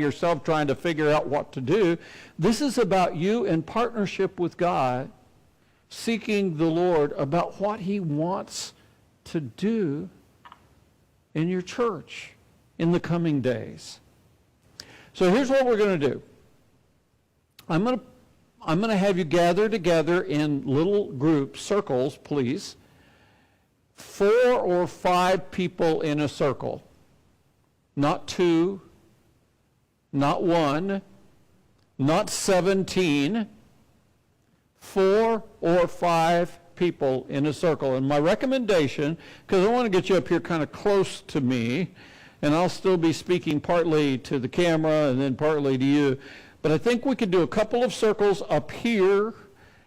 yourself trying to figure out what to do. This is about you in partnership with God, seeking the Lord about what he wants to do in your church in the coming days. So here's what we're going to do. I'm going to have you gather together in little groups, circles, please. 4 or 5 people in a circle. Not 2, not 1, not 17. 4 or 5 people in a circle. And my recommendation, because I want to get you up here kind of close to me, and I'll still be speaking partly to the camera and then partly to you, but I think we could do a couple of circles up here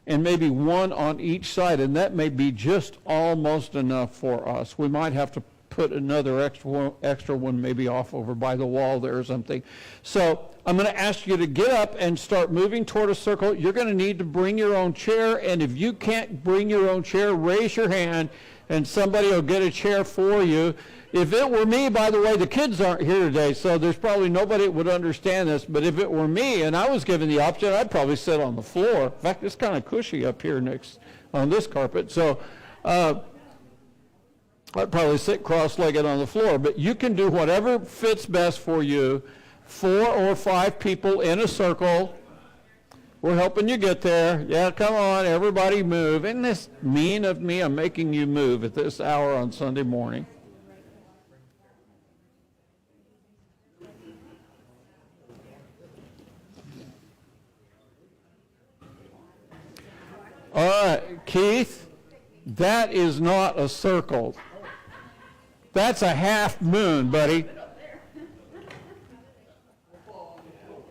and maybe one on each side, and that may be just almost enough for us. We might have to put another extra one maybe off over by the wall there or something. So I'm going to ask you to get up and start moving toward a circle. You're going to need to bring your own chair, and if you can't bring your own chair, raise your hand and somebody will get a chair for you. If it were me, by the way, the kids aren't here today, so there's probably nobody that would understand this, but if it were me and I was given the option, I'd probably sit on the floor. In fact, it's kind of cushy up here next on this carpet, so I'd probably sit cross-legged on the floor, but you can do whatever fits best for you. 4 or 5 people in a circle. We're helping you get there. Yeah, come on, everybody move. Isn't this mean of me? I'm making you move at this hour on Sunday morning. All right, Keith, that is not a circle. That's a half moon, buddy.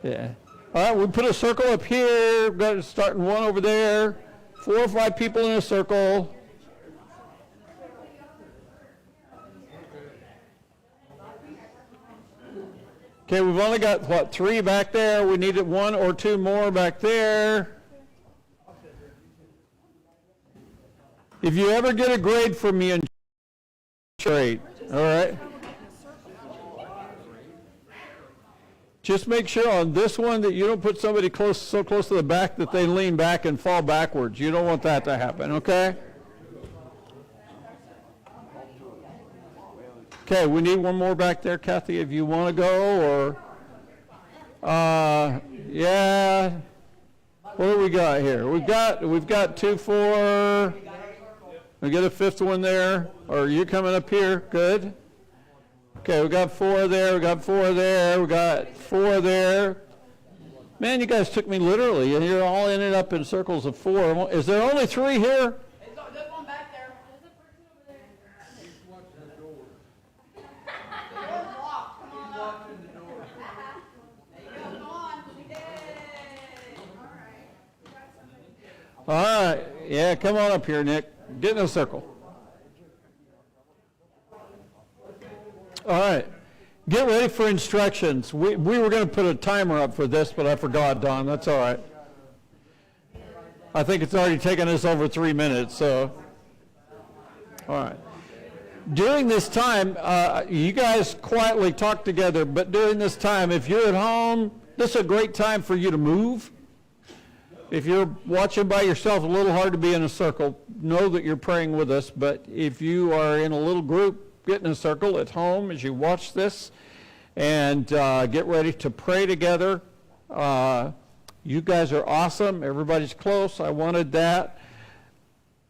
Yeah. All right, we put a circle up here. We've got it starting one over there. 4 or 5 people in a circle. Okay, we've only got, what, 3 back there. We needed 1 or 2 more back there. If you ever get a grade from me in grade, all right? Just make sure on this one that you don't put somebody so close to the back that they lean back and fall backwards. You don't want that to happen, okay? Okay, we need one more back there, Kathy, if you want to go, or, yeah. What do we got here? We've got 2, 4. We get a 5th one there, or are you coming up here? Good. Okay, we got 4 there, we got 4 there, we got 4 there. Man, you guys took me literally, and you're all ended up in circles of 4. Is there only 3 here? There's one back there. There's a person over there. He's watching the door. The door's locked. Come on up. He's watching the door. There you go. Come on. Yay. All right. All right. Yeah, come on up here, Nick. Get in a circle. All right. Get ready for instructions. We were going to put a timer up for this, but I forgot, Don. That's all right. I think it's already taken us over 3 minutes, so. All right. During this time, you guys quietly talk together, but during this time, if you're at home, this is a great time for you to move. If you're watching by yourself, a little hard to be in a circle. Know that you're praying with us, but if you are in a little group, get in a circle at home as you watch this and get ready to pray together. You guys are awesome. Everybody's close. I wanted that.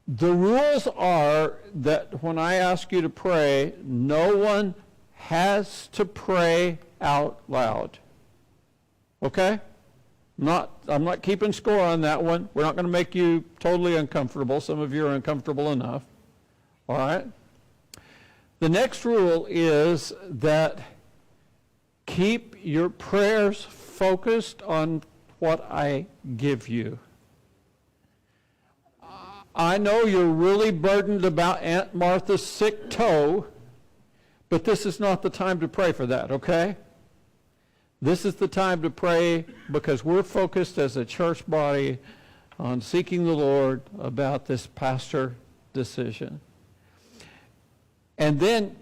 The rules are that when I ask you to pray, no one has to pray out loud. Okay? I'm not keeping score on that one. We're not going to make you totally uncomfortable. Some of you are uncomfortable enough. All right? The next rule is that keep your prayers focused on what I give you. I know you're really burdened about Aunt Martha's sick toe, but this is not the time to pray for that, okay? This is the time to pray because we're focused as a church body on seeking the Lord about this pastor decision. And then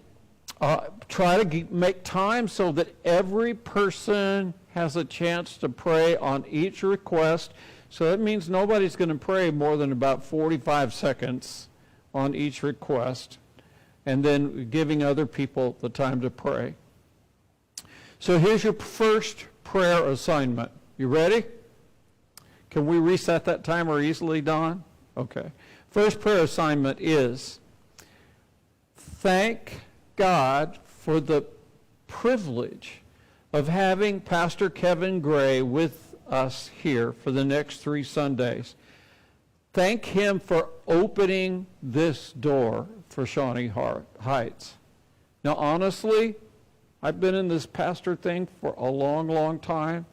Try to make time so that every person has a chance to pray on each request. So that means nobody's going to pray more than about 45 seconds on each request, and then giving other people the time to pray. So here's your first prayer assignment. You ready? Can we reset that timer easily, Don? Okay. First prayer assignment is thank God for the privilege of having Pastor Kevin Gray with us here for the next 3 Sundays. Thank him for opening this door for Shawnee Heights. Now, honestly, I've been in this pastor thing for a long, long time.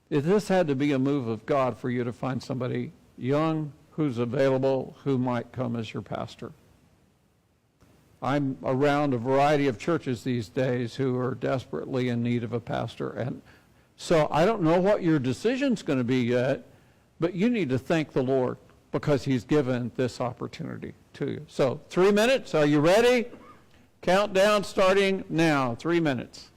This had to be a move of God for you to find somebody young who's available who might come as your pastor. I'm around a variety of churches these days who are desperately in need of a pastor. And so I don't know what your decision's going to be yet, but you need to thank the Lord because he's given this opportunity to you. So 3 minutes, are you ready? Countdown starting now, 3 minutes.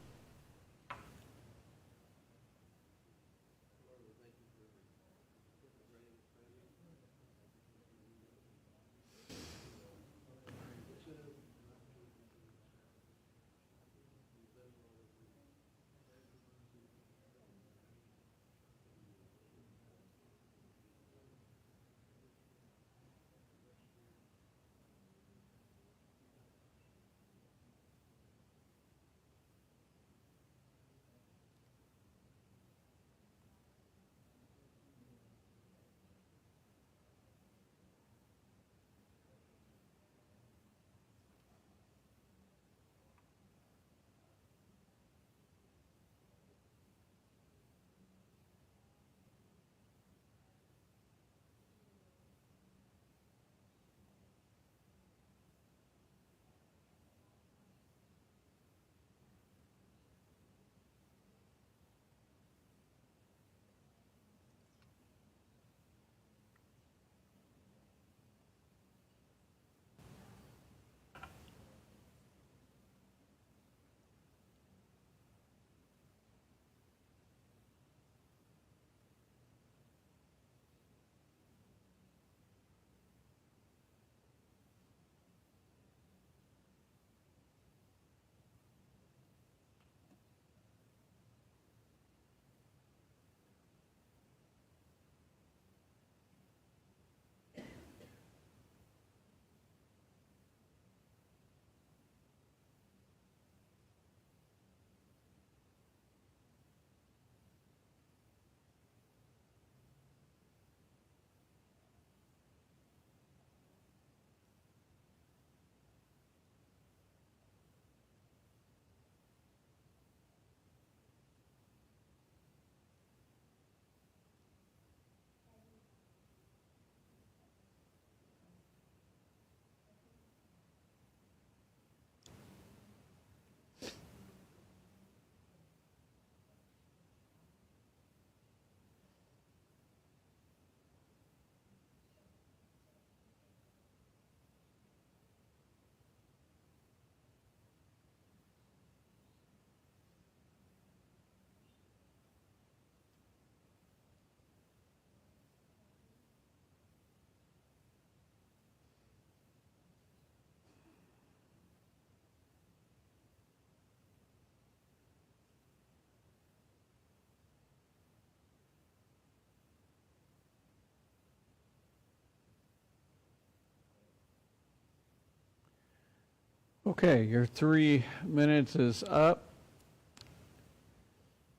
Okay, your 3 minutes is up.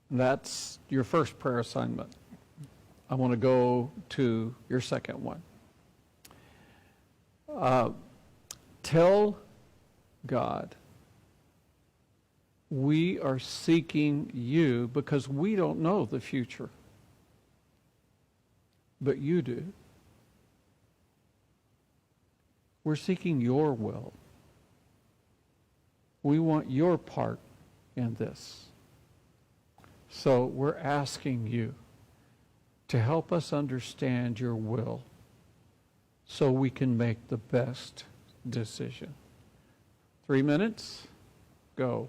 That's your first prayer assignment. I want to go to your second one. Tell God, we are seeking you because we don't know the future, but you do. We're seeking your will. We want your part in this. So we're asking you to help us understand your will so we can make the best decision. 3 minutes. go.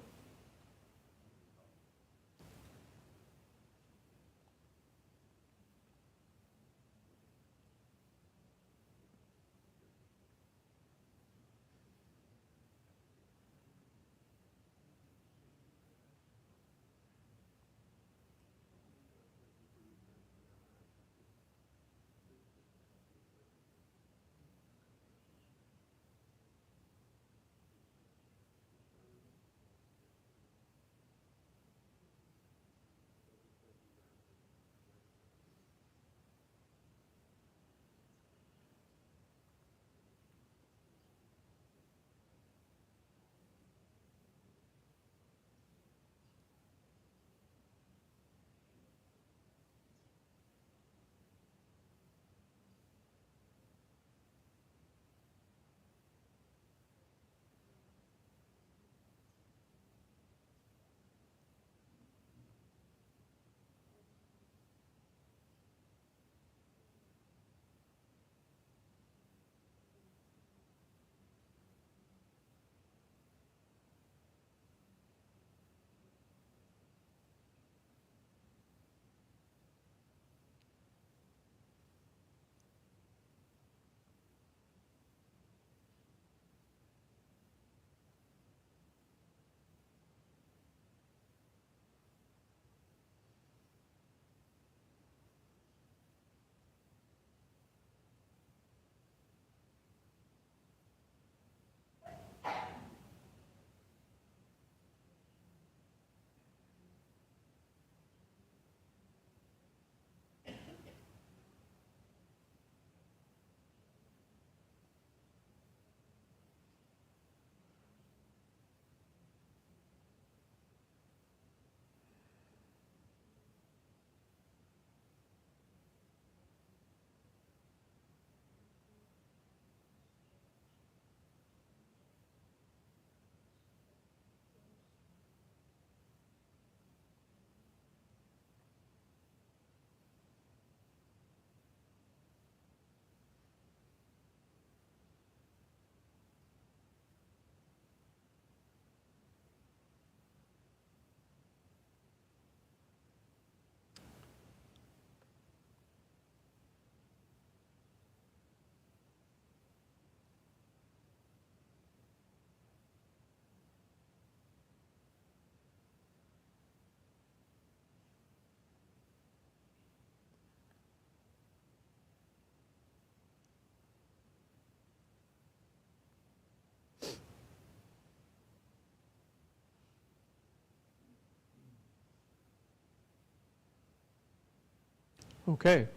Okay.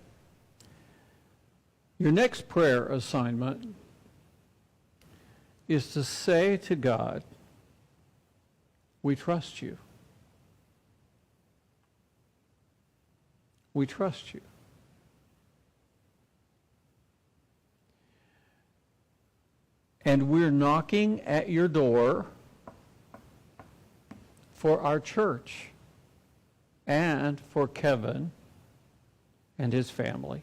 Your next prayer assignment is to say to God, we trust you. We trust you. And we're knocking at your door for our church and for Kevin and his family.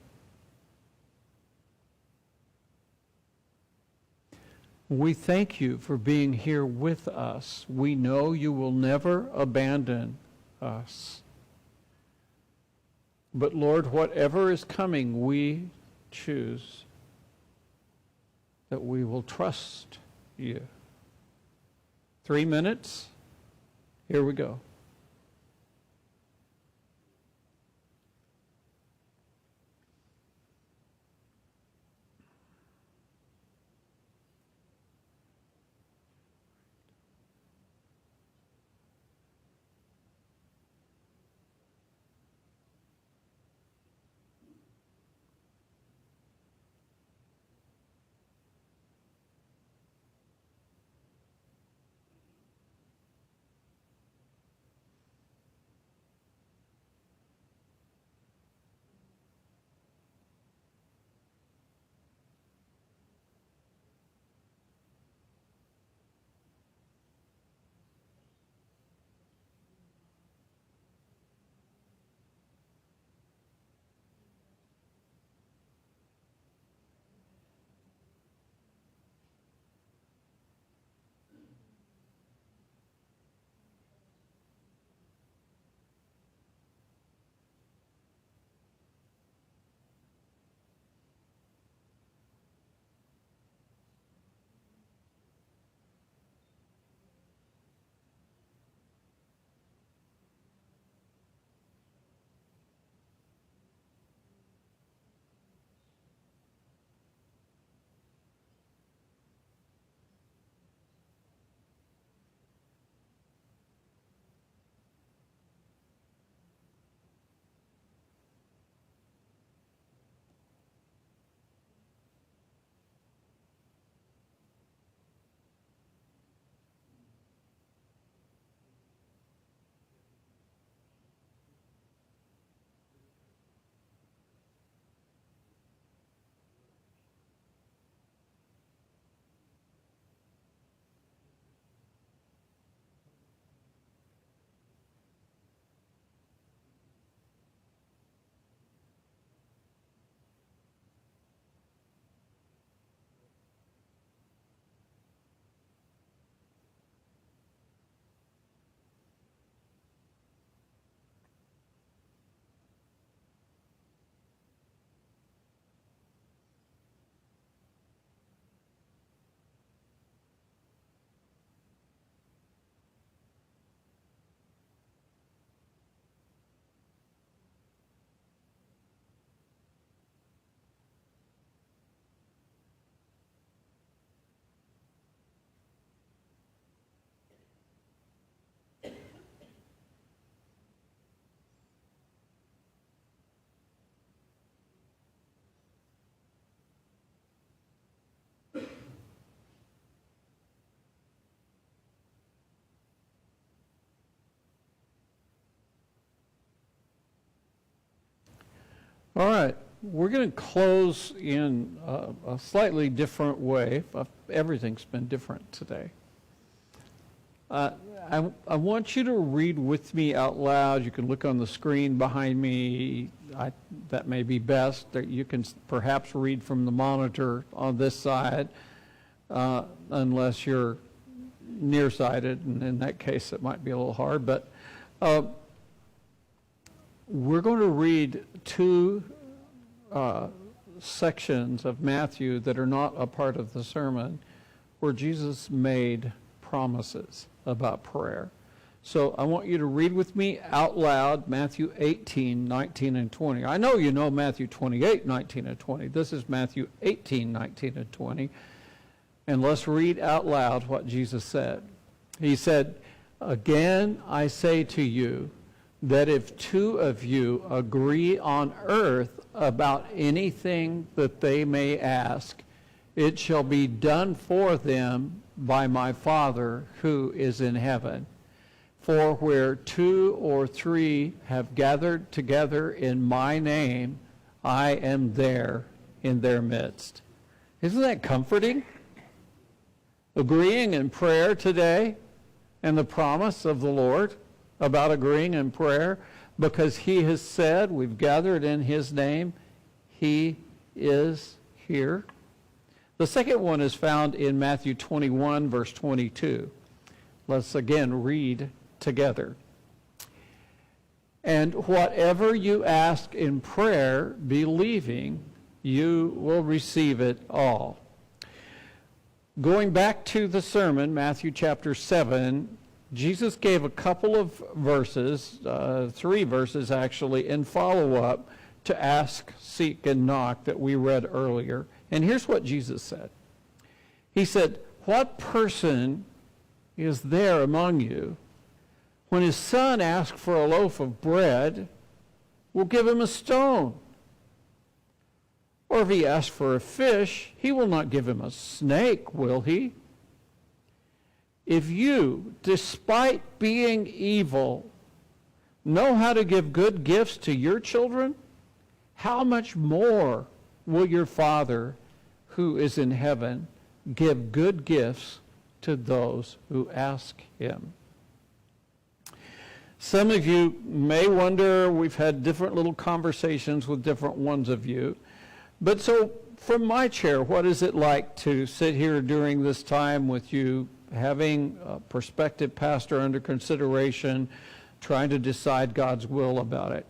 We thank you for being here with us. We know you will never abandon us. But Lord, whatever is coming, we choose that we will trust you. 3 minutes. Here we go. All right, we're going to close in a slightly different way. Everything's been different today. I want you to read with me out loud. You can look on the screen behind me. That may be best. You can perhaps read from the monitor on this side, unless you're nearsighted, and in that case it might be a little hard. But we're going to read two sections of Matthew that are not a part of the sermon, where Jesus made promises about prayer. So I want you to read with me out loud Matthew 18, 19, and 20. I know you know Matthew 28, 19, and 20. This is Matthew 18, 19, and 20. And let's read out loud what Jesus said. He said, "Again I say to you, that if two of you agree on earth about anything that they may ask, it shall be done for them by my Father who is in heaven. For where two or three have gathered together in my name, I am there in their midst." Isn't that comforting? Agreeing in prayer today, and the promise of the Lord about agreeing in prayer, because he has said, we've gathered in his name, he is here. The second one is found in Matthew 21, verse 22. Let's again read together. "And whatever you ask in prayer, believing, you will receive it all." Going back to the sermon, Matthew chapter 7, Jesus gave a couple of verses, 3 verses actually, in follow-up to ask, seek, and knock that we read earlier. And here's what Jesus said. He said, "What person is there among you, when his son asks for a loaf of bread, will give him a stone? Or if he asks for a fish, he will not give him a snake, will he? If you, despite being evil, know how to give good gifts to your children, how much more will your Father who is in heaven give good gifts to those who ask him?" Some of you may wonder, we've had different little conversations with different ones of you, but so from my chair, what is it like to sit here during this time with you, having a prospective pastor under consideration, trying to decide God's will about it?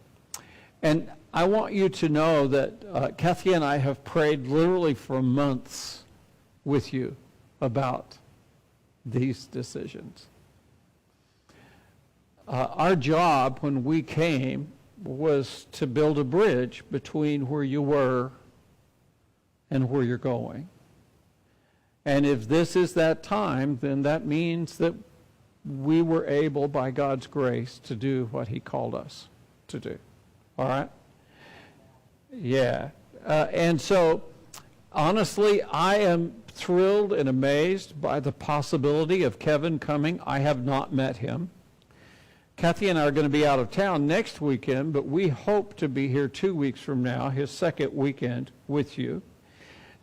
And I want you to know that Kathy and I have prayed literally for months with you about these decisions. Our job when we came was to build a bridge between where you were and where you're going. And if this is that time, then that means that we were able, by God's grace, to do what he called us to do. All right? Yeah. And so, honestly, I am thrilled and amazed by the possibility of Kevin coming. I have not met him. Kathy and I are going to be out of town next weekend, but we hope to be here 2 weeks from now, his second weekend with you.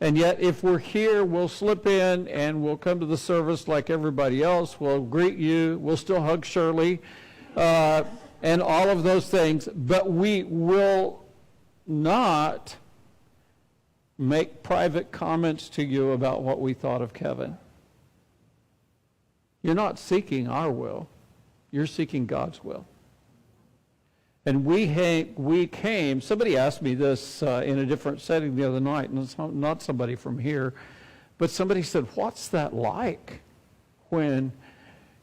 And yet, if we're here, we'll slip in and we'll come to the service like everybody else. We'll greet you. We'll still hug Shirley and all of those things. But we will not make private comments to you about what we thought of Kevin. You're not seeking our will. You're seeking God's will. And we came, somebody asked me this in a different setting the other night, and it's not somebody from here, but somebody said, what's that like when,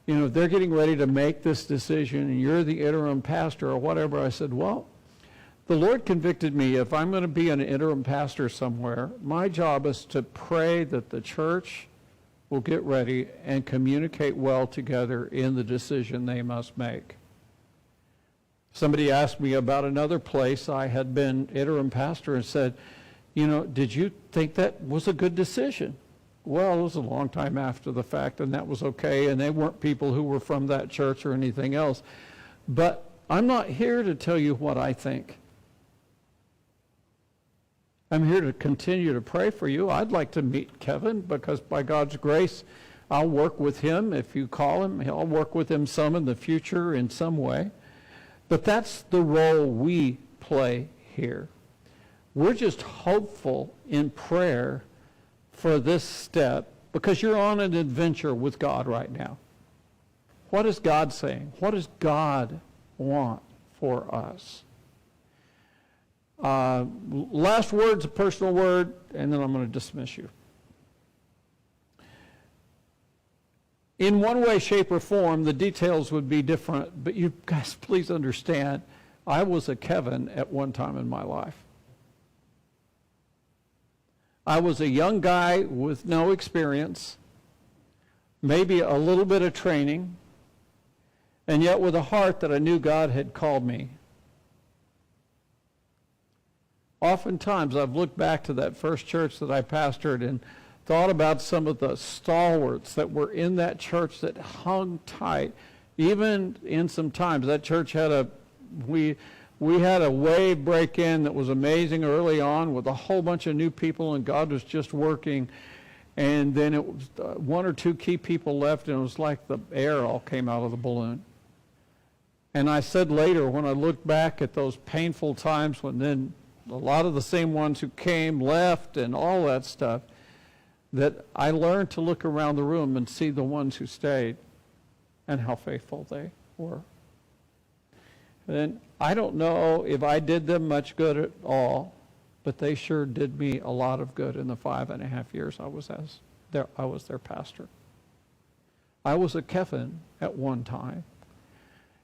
they're getting ready to make this decision and you're the interim pastor or whatever? I said, well, the Lord convicted me, if I'm going to be an interim pastor somewhere, my job is to pray that the church will get ready and communicate well together in the decision they must make. Somebody asked me about another place I had been interim pastor and said, did you think that was a good decision? Well, it was a long time after the fact, and that was okay, and they weren't people who were from that church or anything else. But I'm not here to tell you what I think. I'm here to continue to pray for you. I'd like to meet Kevin because by God's grace, I'll work with him. If you call him, I'll work with him some in the future in some way. But that's the role we play here. We're just hopeful in prayer for this step because you're on an adventure with God right now. What is God saying? What does God want for us? Last word's a personal word, and then I'm going to dismiss you. In one way, shape, or form, the details would be different, but you guys please understand, I was a Kevin at one time in my life. I was a young guy with no experience, maybe a little bit of training, and yet with a heart that I knew God had called me. Oftentimes, I've looked back to that first church that I pastored and thought about some of the stalwarts that were in that church that hung tight. Even in some times, that church had we had a wave break in that was amazing early on with a whole bunch of new people, and God was just working. And then it was one or two key people left, and it was like the air all came out of the balloon. And I said later, when I looked back at those painful times when then a lot of the same ones who came left and all that stuff, that I learned to look around the room and see the ones who stayed and how faithful they were. And I don't know if I did them much good at all, but they sure did me a lot of good in the 5.5 years I was their pastor. I was a Kevin at one time.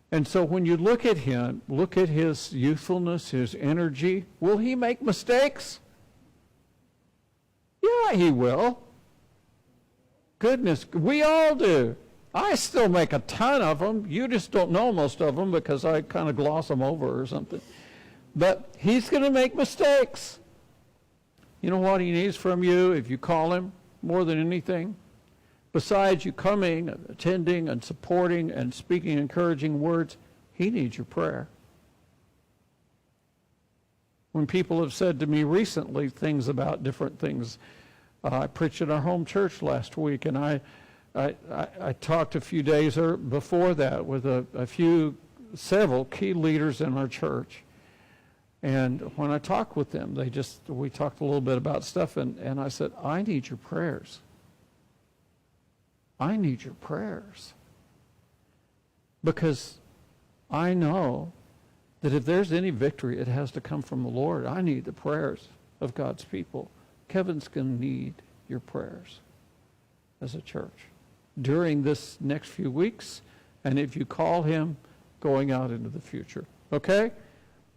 And so when you look at him, look at his youthfulness, his energy, will he make mistakes? Yeah, he will. Goodness, we all do. I still make a ton of them. You just don't know most of them because I kind of gloss them over or something. But he's going to make mistakes. You know what he needs from you if you call him more than anything? Besides you coming, attending, and supporting, and speaking encouraging words, he needs your prayer. When people have said to me recently things about different things, I preached at our home church last week, and I talked a few days before that with several key leaders in our church. And when I talked with them, we talked a little bit about stuff, and I said, I need your prayers. I need your prayers. Because I know that if there's any victory, it has to come from the Lord. I need the prayers of God's people. Kevin's going to need your prayers as a church during this next few weeks, and if you call him, going out into the future. Okay?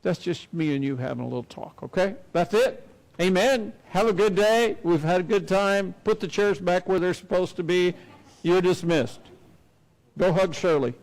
That's just me and you having a little talk, okay? That's it. Amen. Have a good day. We've had a good time. Put the chairs back where they're supposed to be. You're dismissed. Go hug Shirley.